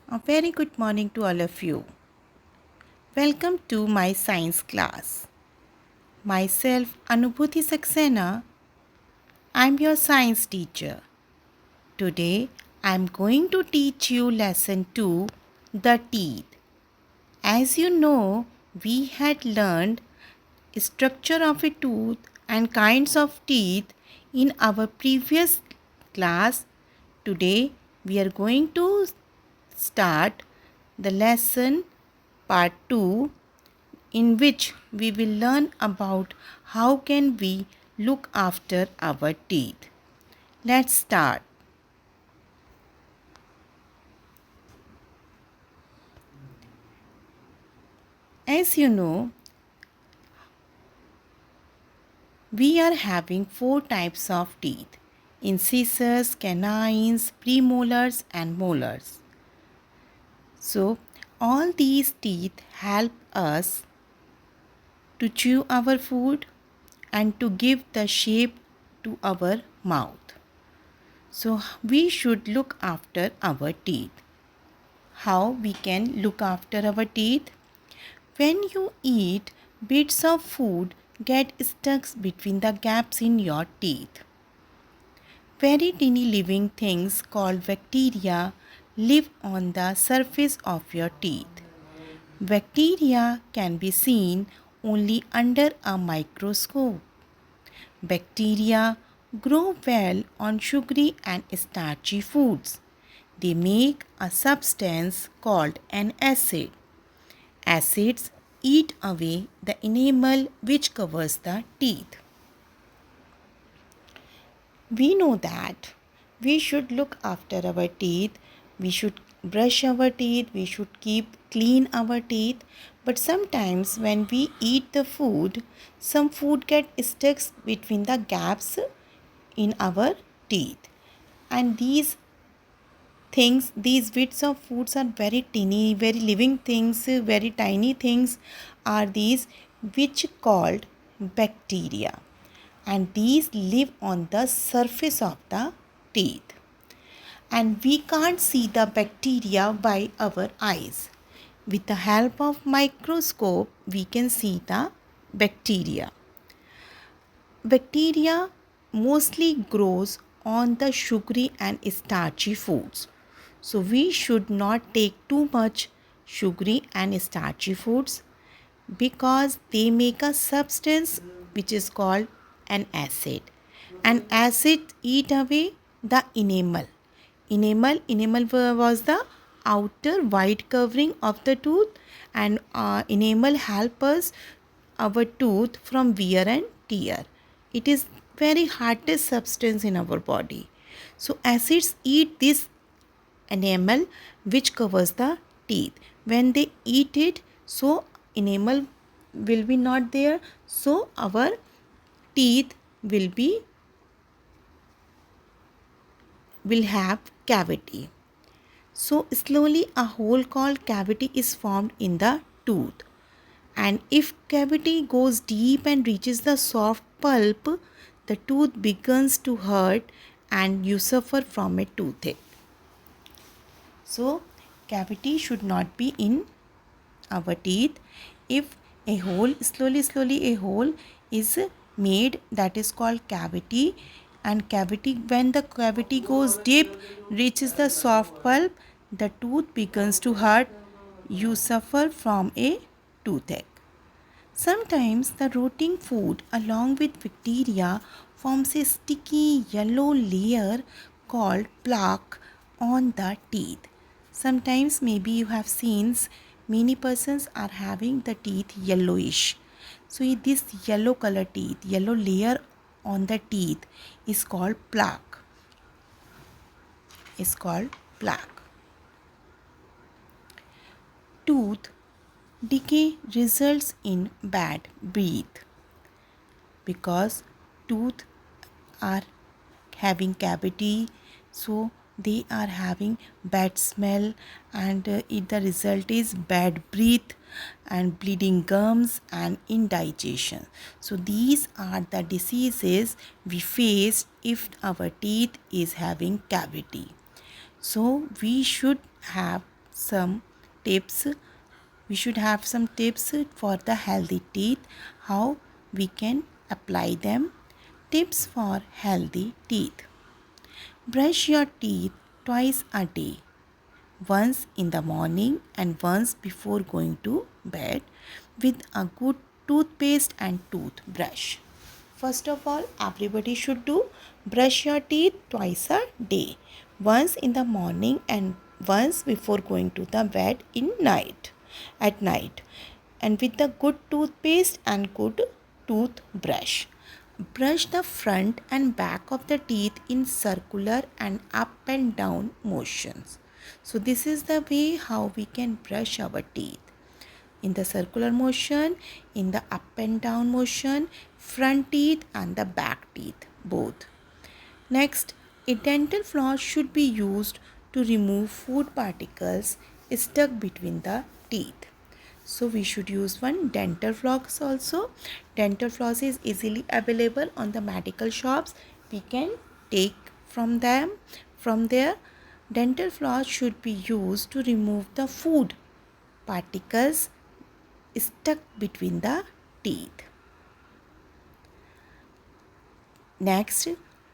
A very good morning to all of you. Welcome to my science class. Myself, Anubhuti Saxena, I'm your science teacher. Today, I'm going to teach you lesson 2, the teeth. As you know, we had learned structure of a tooth and kinds of teeth in our previous class. Today, we are going to start the lesson part 2, in which we will learn about how can we look after our teeth. Let's start. As you know, we are having 4 types of teeth: incisors, canines, premolars and molars. So all these teeth help us to chew our food and to give the shape to our mouth. So we should look after our teeth. How we can look after our teeth? When you eat, bits of food get stuck between the gaps in your teeth. Very tiny living things called bacteria live on the surface of your teeth. Bacteria can be seen only under a microscope. Bacteria grow well on sugary and starchy foods. They make a substance called an acid. Acids eat away the enamel which covers the teeth. We know that we should look after our teeth, we should brush our teeth, we should keep clean our teeth. But sometimes when we eat the food, some food get stuck between the gaps in our teeth. And these bits of foods are very tiny, very living things, very tiny things are these, which called bacteria, and these live on the surface of the teeth, and we can't see the bacteria by our eyes. With the help of microscope we can see the bacteria. Bacteria mostly grows on the sugary and starchy foods. So we should not take too much sugary and starchy foods because they make a substance which is called an acid. And acid eat away the enamel. Enamel was the outer white covering of the tooth, and enamel help us our tooth from wear and tear. It is very hardest substance in our body. So acids eat this enamel which covers the teeth. When they eat it, so enamel will be not there, so our teeth will have cavity. So slowly a hole called cavity is formed in the tooth. And if cavity goes deep and reaches the soft pulp, the tooth begins to hurt and you suffer from a toothache. So cavity should not be in our teeth. If a hole, slowly a hole is made, that is called cavity. And cavity, when the cavity goes deep, reaches the soft pulp, the tooth begins to hurt, you suffer from a toothache. Sometimes the rotting food along with bacteria forms a sticky yellow layer called plaque on the teeth. Sometimes maybe you have seen many persons are having the teeth yellowish. So this yellow color teeth, yellow layer on the teeth is called plaque. Is called plaque. Tooth decay results in bad breath because tooth are having cavity, so they are having bad smell, and the result is bad breath and bleeding gums and indigestion. So these are the diseases we face if our teeth is having cavity. So we should have some tips. We should have some tips for the healthy teeth, how we can apply them. Tips for healthy teeth. Brush your teeth twice a day, once in the morning and once before going to bed, with a good toothpaste and toothbrush. First of all, everybody should do brush your teeth twice a day, once in the morning and once before going to the bed at night, and with the good toothpaste and good toothbrush. Brush the front and back of the teeth in circular and up and down motions. So this is the way how we can brush our teeth. In the circular motion, in the up and down motion, front teeth and the back teeth both. Next, a dental floss should be used to remove food particles stuck between the teeth. So we should use one dental floss also. Dental floss is easily available on the medical shops. We can take from them. From there, dental floss should be used to remove the food particles stuck between the teeth. Next,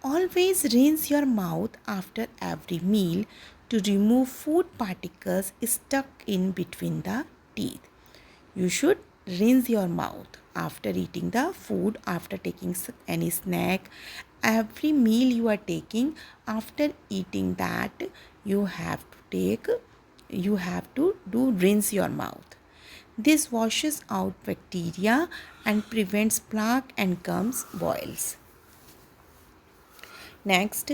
always rinse your mouth after every meal to remove food particles stuck in between the teeth. You should rinse your mouth after eating the food, after taking any snack. Every meal you are taking, after eating that, you have to do rinse your mouth. This washes out bacteria and prevents plaque and gums boils. Next,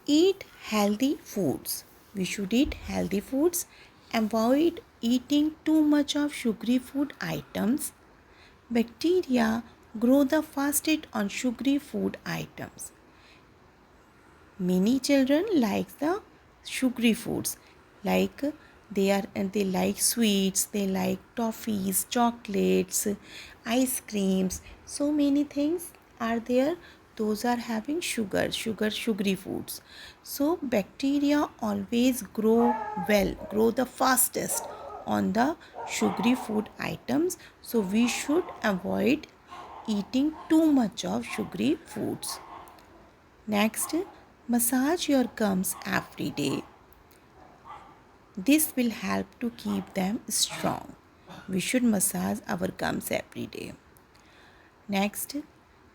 eat healthy foods. We should eat healthy foods. Avoid eating too much of sugary food items. Bacteria grow the fastest on sugary food items. Many children like the sugary foods, like they like sweets, they like toffees, chocolates, ice creams. So many things are there. Those are having sugary foods. So bacteria always grow the fastest on the sugary food items. So we should avoid eating too much of sugary foods. Next, massage your gums every day. This will help to keep them strong. We should massage our gums every day. Next,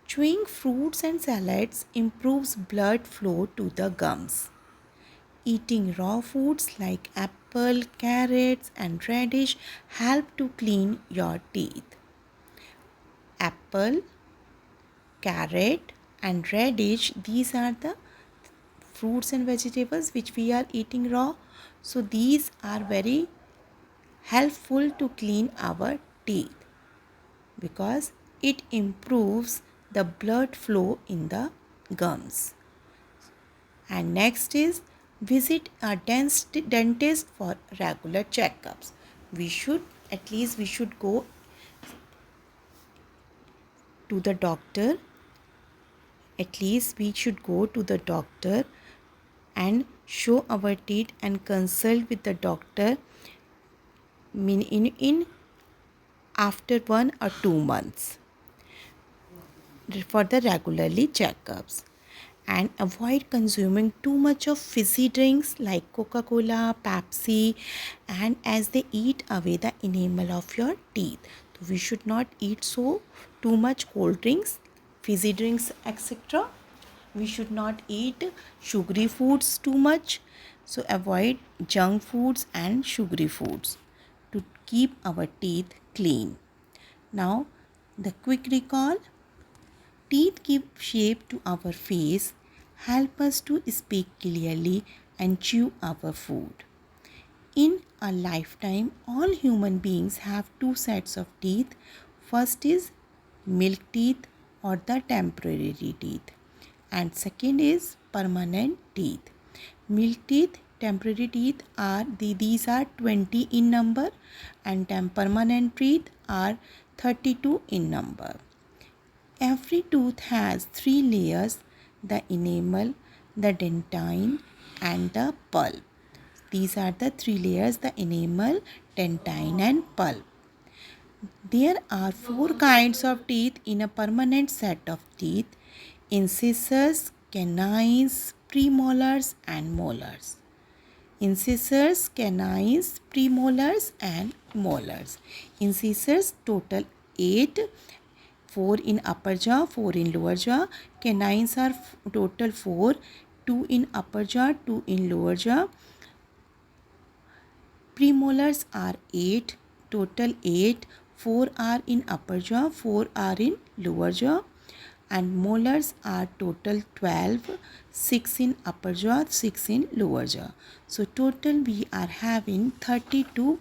chewing fruits and salads improves blood flow to the gums. Eating raw foods like apple, carrots, and radish help to clean your teeth. Apple, carrot, and radish, these are the fruits and vegetables which we are eating raw. So these are very helpful to clean our teeth because it improves the blood flow in the gums. And next is visit a dentist for regular checkups. We should go to the doctor. At least we should go to the doctor and show our teeth and consult with the doctor in after 1 or 2 months for the regularly checkups. And avoid consuming too much of fizzy drinks like Coca-Cola, Pepsi, and as they eat away the enamel of your teeth. So we should not eat too much cold drinks, fizzy drinks, etc. We should not eat sugary foods too much. So avoid junk foods and sugary foods to keep our teeth clean. Now, the quick recall. Teeth give shape to our face, help us to speak clearly and chew our food. In a lifetime, all human beings have 2 sets of teeth. First is milk teeth or the temporary teeth, and second is permanent teeth. Milk teeth, temporary teeth these are 20 in number, and permanent teeth are 32 in number. Every tooth has 3 layers: the enamel, the dentine, and the pulp. These are the three layers: the enamel, dentine and pulp. There are four kinds of teeth in a permanent set of teeth: incisors, canines, premolars and molars. Incisors, canines, premolars and molars. Incisors total 8, 4 in upper jaw, 4 in lower jaw. Canines are total 4, 2 in upper jaw, 2 in lower jaw. Premolars are 8, total 8, 4 are in upper jaw, 4 are in lower jaw. And molars are total 12, 6 in upper jaw, 6 in lower jaw. So total we are having 32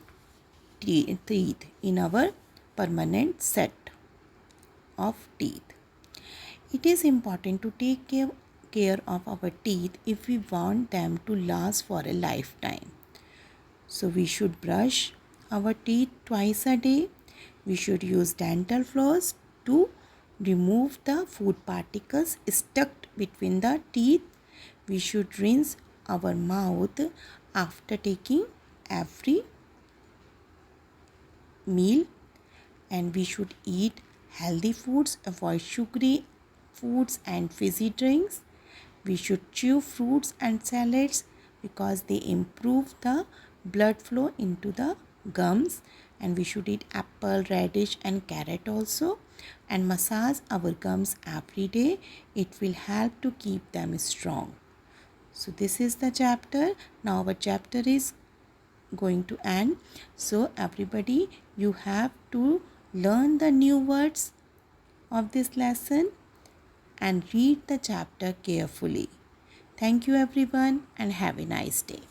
teeth in our permanent set of teeth. It is important to take care of our teeth if we want them to last for a lifetime. So we should brush our teeth twice a day. We should use dental floss to remove the food particles stuck between the teeth. We should rinse our mouth after taking every meal, and we should eat healthy foods, avoid sugary foods and fizzy drinks. We should chew fruits and salads because they improve the blood flow into the gums. And we should eat apple, radish and carrot also, and massage our gums every day. It will help to keep them strong. So this is the chapter. Now our chapter is going to end. So everybody, you have to learn the new words of this lesson and read the chapter carefully. Thank you everyone and have a nice day.